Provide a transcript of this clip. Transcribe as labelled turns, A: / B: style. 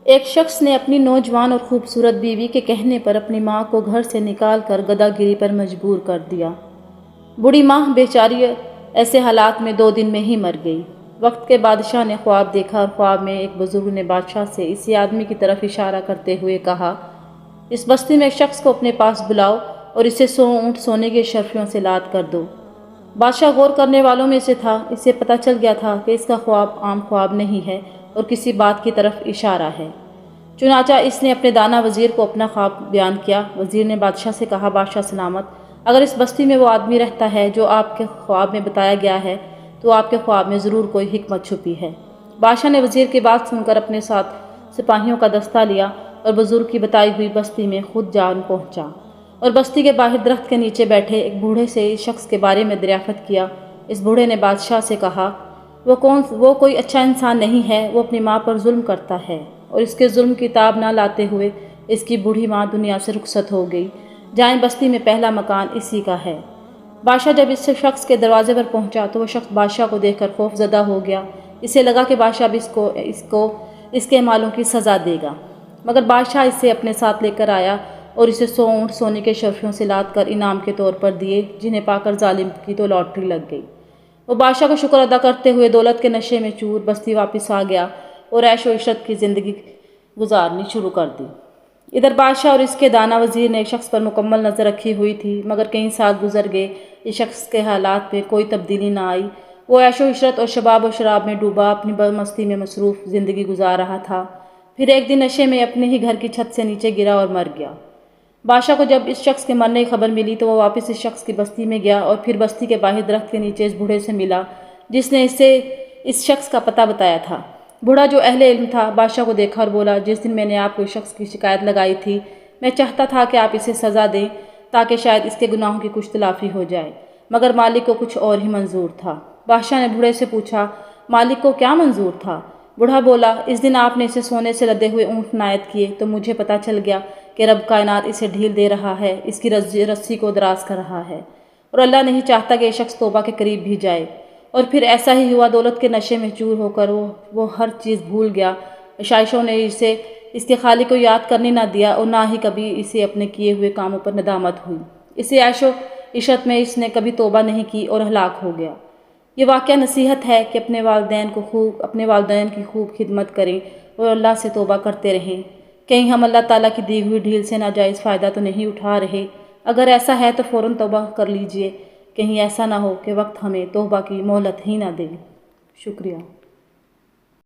A: ایک شخص نے اپنی نوجوان اور خوبصورت بیوی کے کہنے پر اپنی ماں کو گھر سے نکال کر گدھا گیری پر مجبور کر دیا۔ بوڑھی ماں بیچاری ایسے حالات میں 2 دن میں ہی مر گئی۔ وقت کے بادشاہ نے خواب دیکھا اور خواب میں ایک بزرگ نے بادشاہ سے اسی آدمی کی طرف اشارہ کرتے ہوئے کہا، اس بستی میں ایک شخص کو اپنے پاس بلاؤ اور اسے 100 اونٹ سونے کے اشرفیوں سے لاد کر دو۔ بادشاہ غور کرنے والوں میں سے تھا۔ اسے پتہ چل گیا تھا کہ اس کا خواب عام خواب نہیں ہے اور کسی بات کی طرف اشارہ ہے۔ چنانچہ اس نے اپنے دانا وزیر کو اپنا خواب بیان کیا۔ وزیر نے بادشاہ سے کہا، بادشاہ سلامت، اگر اس بستی میں وہ آدمی رہتا ہے جو آپ کے خواب میں بتایا گیا ہے تو آپ کے خواب میں ضرور کوئی حکمت چھپی ہے۔ بادشاہ نے وزیر کی بات سن کر اپنے ساتھ سپاہیوں کا دستہ لیا اور بزرگ کی بتائی ہوئی بستی میں خود جان پہنچا اور بستی کے باہر درخت کے نیچے بیٹھے ایک بوڑھے سے اس شخص کے بارے میں دریافت کیا۔ اس بوڑھے نے بادشاہ سے کہا، وہ کوئی اچھا انسان نہیں ہے، وہ اپنی ماں پر ظلم کرتا ہے اور اس کے ظلم کی تاب نہ لاتے ہوئے اس کی بوڑھی ماں دنیا سے رخصت ہو گئی۔ جائیں بستی میں پہلا مکان اسی کا ہے۔ بادشاہ جب اس شخص کے دروازے پر پہنچا تو وہ شخص بادشاہ کو دیکھ کر خوف زدہ ہو گیا۔ اسے لگا کہ بادشاہ بھی اس کے اعمالوں کی سزا دے گا، مگر بادشاہ اسے اپنے ساتھ لے کر آیا اور اسے 100 اونٹ سونے کے اشرفیوں سے لاد کر انعام کے طور پر دیے، جنہیں پا کر ظالم کی تو لاٹری لگ گئی۔ وہ بادشاہ کا شکر ادا کرتے ہوئے دولت کے نشے میں چور بستی واپس آ گیا اور عیش و عشرت کی زندگی گزارنی شروع کر دی۔ ادھر بادشاہ اور اس کے دانا وزیر نے ایک شخص پر مکمل نظر رکھی ہوئی تھی، مگر کئی سال گزر گئے، اس شخص کے حالات میں کوئی تبدیلی نہ آئی۔ وہ عیش و عشرت اور شباب و شراب میں ڈوبا اپنی مستی میں مصروف زندگی گزار رہا تھا۔ پھر ایک دن نشے میں اپنے ہی گھر کی چھت سے نیچے گرا اور مر گیا۔ بادشاہ کو جب اس شخص کے مرنے کی خبر ملی تو وہ واپس اس شخص کی بستی میں گیا اور پھر بستی کے باہر درخت کے نیچے اس بوڑھے سے ملا جس نے اسے اس شخص کا پتہ بتایا تھا۔ بوڑھا جو اہل علم تھا بادشاہ کو دیکھا اور بولا، جس دن میں نے آپ کو اس شخص کی شکایت لگائی تھی، میں چاہتا تھا کہ آپ اسے سزا دیں تاکہ شاید اس کے گناہوں کی کچھ تلافی ہو جائے، مگر مالک کو کچھ اور ہی منظور تھا۔ بادشاہ نے بوڑھے سے پوچھا، مالک کو کیا منظور تھا؟ بوڑھا بولا، اس دن آپ نے اسے سونے سے لدے ہوئے اونٹ عنایت کیے تو مجھے پتہ چل گیا کہ رب کائنات اسے ڈھیل دے رہا ہے، اس کی رسی کو دراز کر رہا ہے اور اللہ نہیں چاہتا کہ یہ شخص توبہ کے قریب بھی جائے۔ اور پھر ایسا ہی ہوا، دولت کے نشے میں چور ہو کر وہ ہر چیز بھول گیا۔ عشائشوں نے اسے اس کے خالق کو یاد کرنے نہ دیا اور نہ ہی کبھی اسے اپنے کیے ہوئے کاموں پر ندامت ہوئی۔ اسی عیش و عشرت میں اس نے کبھی توبہ نہیں کی اور ہلاک ہو گیا۔ یہ واقعہ نصیحت ہے کہ اپنے والدین کی خوب خدمت کریں اور اللہ سے توبہ کرتے رہیں۔ کہیں ہم اللہ تعالیٰ کی دی ہوئی ڈھیل سے ناجائز فائدہ تو نہیں اٹھا رہے؟ اگر ایسا ہے تو فوراً توبہ کر لیجئے، کہیں ایسا نہ ہو کہ وقت ہمیں توبہ کی مہلت ہی نہ دے۔ شکریہ۔